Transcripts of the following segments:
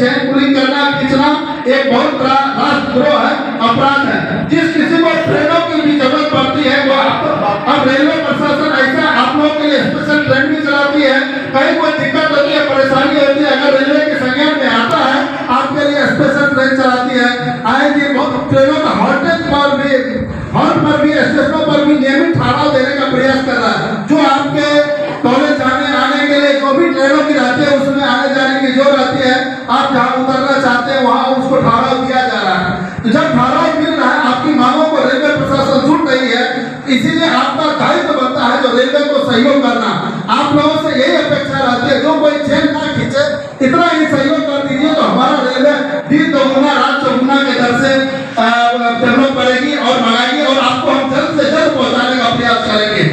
चैन pulling करना, खींचना एक बहुत बड़ा राष्ट्रद्रोह है, अपराध है। जिस किसी को ट्रेनों की भी जरूरत पड़ती है वो अब रेलवे प्रशासन ऐसा आप लोगों के लिए स्पेशल ट्रेन भी चलाती है। कहीं कोई दिक्कत होती है, परेशानी होती है, अगर रेलवे के संज्ञान में आता है आपके लिए स्पेशल ट्रेन चलाती है। आए दिन बहुत ट्रेनों का हॉल्ट पर भी स्टेशनों पर भी नियमित ठहराव देने का प्रयास कर रहा है। जो आपके कॉलेज जाने आने के लिए जो भी ट्रेनों की रहती है उसमें आने जाने की जो रहती है, आप जहाँ उतरना चाहते हैं वहाँ उसको ठहराव दिया जा रहा है। तो जब ठहराव मिल रहा है, आपकी मांगों को रेलवे प्रशासन सुन रही है, इसीलिए आपका दायित्व बनता है जो रेलवे को सहयोग करना। आप लोगों से यही अपेक्षा रहती है, जो कोई चेन ना खींचे, इतना ही सहयोग कर दीजिए तो हमारा रेलवे दिन दोगुना रात चौगुना के दर से डेवलप करेगी और मंगाएगी और आपको हम जल्द से जल्द पहुंचाने का प्रयास करेंगे।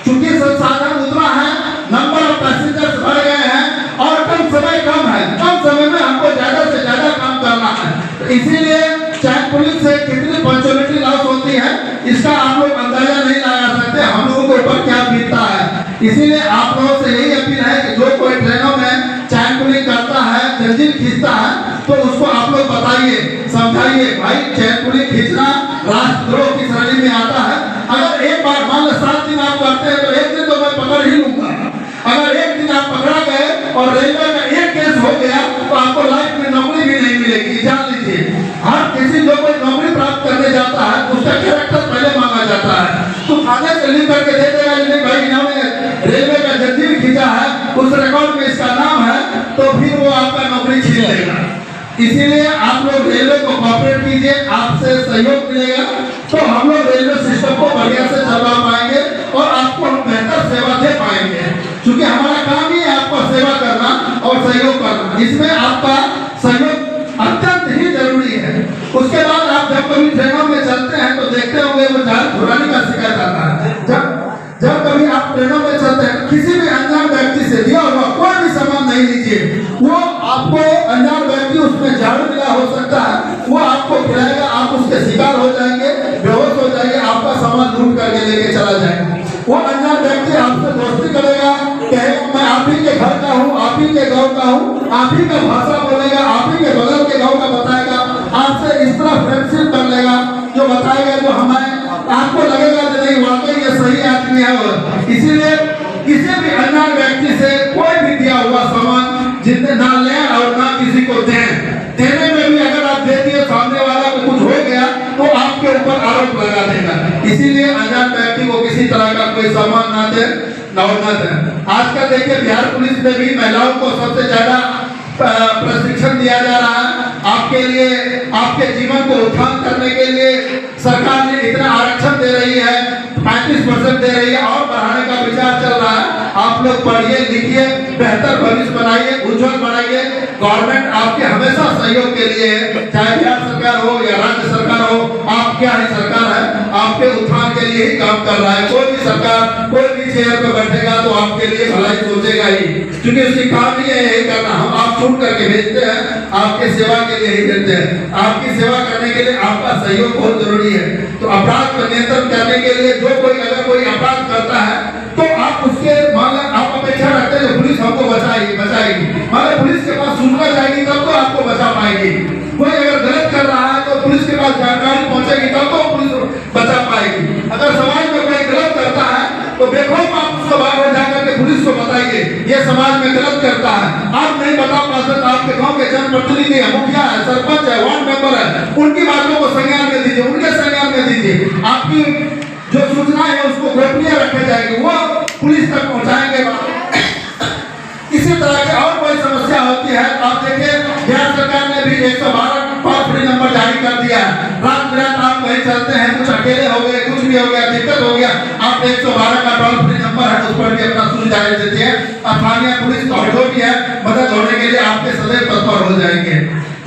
चूंकि संसाधन उतना है, नंबर ऑफ पैसेंजर्स बढ़ गए हैं और कम समय कम है, कम समय में हमको ज्यादा से ज्यादा काम करना है। तो इसीलिए चाहे पुलिस से कितनी पंक्चुअलिटी लॉस होती है इसका आप लोग अंदाजा नहीं लगा सकते हम लोगों के ऊपर क्या बीतता है। इसीलिए आप लोगों से यही अपील है कि जो कोई ट्रेनों में चैन पुलिंग करता है, जंजीर खींचता है, तो उसको आप लोग बताइए, समझाइए भाई चैन पुलिंग खींचना राष्ट्रद्रोह की श्रेणी में आता है। अगर एक बार मान लो 7 दिन आप करते हैं तो एक दिन तो मैं पकड़ ही लूंगा। अगर एक दिन आप पकड़ा गए और रेलवे का एक केस हो गया तो आपको लाइफ में नौकरी भी नहीं मिलेगी, जान लीजिए। हर किसी जो कोई नौकरी प्राप्त करने जाता है उसका कैरेक्टर पहले मांगा जाता है। तो थाने से लिख करके दे देगा नहीं भाई इन्होंने रेलवे का जंजीर खींचा है, उस रिकॉर्ड में इसका नाम है, तो फिर वो आपका नौकरी छीन लेगा। इसीलिए आप लोग रेलवे को कोऑपरेट कीजिए, आपसे सहयोग मिलेगा तो हम लोग रेलवे सिस्टम को बढ़िया से चला पाएंगे और आपको हम बेहतर सेवा दे पाएंगे। क्योंकि हमारा काम ही है आपको सेवा करना और सहयोग करना, इसमें आपका सहयोग अत्यंत ही जरूरी है। उसके बाद आप जब कभी ट्रेनों में चलते हैं तो देखते होंगे वो झाड़ घुराने का शिकायत आता है। जब कभी आप ट्रेनों में चलते हैं किसी भी अनजान व्यक्ति से दिया हुआ कोई भी सामान नहीं लीजिए, वो आपको अनजान व्यक्ति उसमें झाड़ू मिला हो सकता है, वो आपको खिलाएगा, आप उसके शिकार हो जाएंगे, बेहोश हो जाएंगे, आपका सामान लूट करके लेके चला जाएगा। वो अनजान व्यक्ति आपसे दोस्ती करेगा, कहेगा मैं आप ही के घर का हूँ, आप ही के गाँव का हूँ, आप ही का भाषा बोलेगा, आप ही के बगल के गाँव का बताएगा, आपसे इस तरह फ्रेंडशिप कर लेगा जो बताएगा, जो हमें आपको लगेगा कि नहीं वाकई ये सही आदमी है। इसीलिए किसी भी अनजान व्यक्ति से कोई भी दिया हुआ सामान जितने ना लें और ना किसी को दें। देने में भी अगर आप दे दिए सामने वाला को कुछ हो गया तो आपके ऊपर आरोप लगा देगा। इसीलिए अनजान व्यक्ति को किसी तरह का कोई सामान ना दे ना दें। आजकल देखिए बिहार पुलिस में भी महिलाओं को सबसे ज्यादा प्रशिक्षण दिया जा रहा है। आपके लिए आपके जीवन को उत्थान करने के लिए सरकार ने इतना आरक्षण दे रही है, 35% दे रही है और बढ़ाने का विचार चल रहा है। आप लोग पढ़िए लिखिए, बेहतर भविष्य बनाइए, उज्जवल बनाइए। गवर्नमेंट आपके हमेशा सहयोग के लिए है, चाहे बिहार सरकार हो या राज्य सरकार हो, आप क्या ही सरकार है, आपके उत्थान के लिए ही काम कर रहा है। कोई भी सरकार कोई भी चेयर पर बैठेगा तो आपके लिए भलाई सोचेगा ही, क्योंकि उसकी काम ही है यही करना। हम आप छूट करके भेजते हैं, आपके सेवा के लिए ही भेजते हैं। आपकी सेवा करने के लिए आपका सहयोग बहुत जरूरी है। तो अपराध पर नियंत्रण करने के लिए जो कोई अगर कोई अपराध करता है तो आप उसके आप अपेक्षा रखते हैं पुलिस हमको बचाएगी। मगर पुलिस के पास सूचना जाएगी तब तो आपको बचा पाएगी। कोई अगर गलत कर रहा है तो पुलिस के पास जानकारी पहुंचेगी तब तो पुलिस बचा पाएगी। अगर समाज में कोई गलत करता है तो बेखौफ आप उसको बाहर जाकर के पुलिस को बताइए ये समाज में गलत करता है। आप नहीं बता पाते तो आपके गांव के जनप्रतिनिधि है, मुखिया है, सरपंच है, वार्ड मेंबर है, उनकी बातों को संज्ञान में दीजिए, उनके संज्ञान में दीजिए। आपकी जो सूचना है उसको गोपनीय रखी जाएगी, वो पुलिस तक पहुंचाएंगे। इसी तरह की और कोई समस्या होती है आप देखिए बिहार सरकार ने भी 112 टोल फ्री नंबर जारी कर दिया है। रात बिरात आप कहीं चलते हैं, कुछ अकेले हो गए, कुछ भी हो गया, दिक्कत हो गया, आप 112 का टोल फ्री नंबर है उस पर भी अपना सूचना देते हैं। स्थानीय पुलिस जो भी है मदद होने के लिए आपके सदैव तत्पर हो जाएंगे।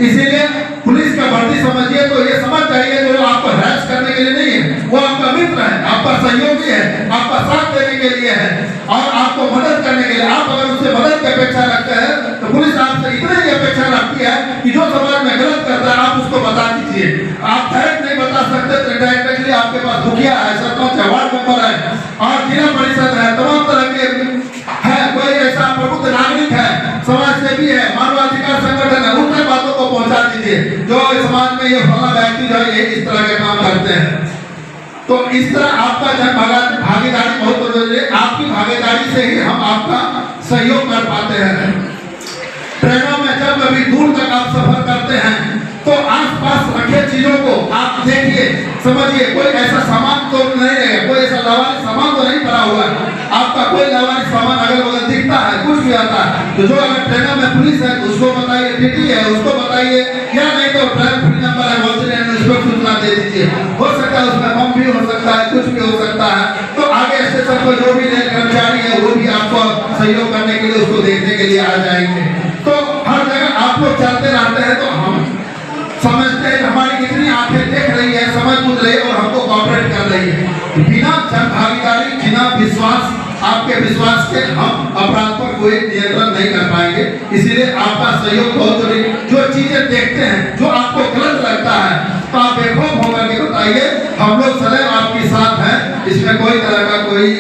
इसीलिए पुलिस का भर्ती समझिए तो ये समझ जाइए जो आपको हैरास करने के लिए नहीं है, वो आपका मित्र है, आपका सहयोगी है, आपका साथ देने के लिए है और आपको मदद करने के लिए। आप अगर उससे मदद की अपेक्षा रखते हैं तो पुलिस आपसे इतनी ही अपेक्षा रखती है कि जो समाज में गलत करता है आप उसको बता दीजिए। आप डायरेक्ट नहीं बता सकते तो डायरेक्टली आपके पास मुखिया है, सरपंच है, वार्ड मेंबर है और जिला परिषद है, तमाम तरह के है, कोई ऐसा प्रबुद्ध नागरिक है, समाज सेवी है, मानवाधिकार संगठन है, उनके पास इस तरह आपका भागीदारी बहुत जरूरी है। आपकी भागीदारी से ही हम आपका सहयोग कर पाते हैं। ट्रेनों में जब कभी दूर तक आप सफर करते हैं तो आसपास रखे चीजों को आप देखिए, समझिए, कोई ऐसा सामान तो नहीं रहेगा, कोई ऐसा लवारिस सामान तो नहीं पड़ा हुआ है। आपका कोई लवारिस सामान अगल बगल दिखता है, कुछ भी आता है तो जो अगर ट्रेनों में पुलिस है उसको बताइए, टीटी है उसको बताइए, या नहीं तो ट्रेन फ्री नंबर है उसको सूचना दे दीजिए। हो सकता है उसमें बम भी हो सकता है, कुछ भी हो सकता है। तो आगे स्टेशन पर जो भी रेल कर्मचारी है वो भी आपको सहयोग करने के लिए, उसको देखने के लिए आ जाएंगे। तो हर जगह आप लोग चलते रहते हैं तो हम समझते हैं हमारी कितनी आंखें देख रही है, समझ बुझ रही है और हमको कोऑपरेट कर रही है। बिना जन भागीदारी, बिना विश्वास, आपके विश्वास के हम अपराध पर कोई नियंत्रण नहीं कर पाएंगे। इसीलिए आपका सहयोग बहुत जरूरी। जो चीजें देखते हैं, जो आपको गलत लगता है, तो आप बेखौफ होकर के बताइए, हम लोग सदैव आपके साथ हैं। इसमें कोई तरह का कोई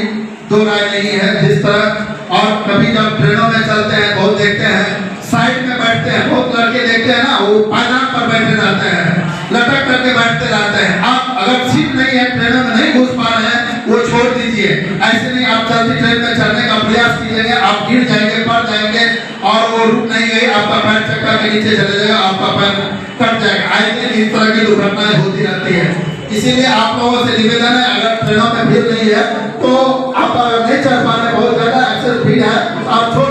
दो राय नहीं है। जिस तरह और कभी जब ट्रेनों में चलते हैं बहुत देखते हैं साइड में बैठते हैं, बहुत लड़के देखते हैं ना, वो पायदान पर बैठे रहते हैं, लटक करके बैठते रहते हैं। आप अगर सीट नहीं है, ट्रेनों में नहीं घुस पा रहे हैं, वो छोड़ दीजिए। ऐसे नहीं आप चलती ट्रेन में चढ़ने का प्रयास कीजिएगा, आप गिर जाएंगे, पड़ जाएंगे और वो रुक नहीं गई, आपका पैर चक्का के नीचे चले जाएगा, आपका पैर कट जाएगा। आए दिन इस तरह की दुर्घटनाएं होती रहती है। इसीलिए आप लोगों से निवेदन है, अगर ट्रेनों में भीड़ नहीं है तो आप नहीं चढ़ पा रहे, बहुत ज्यादा एक्सेस भीड़ है, आप छोड़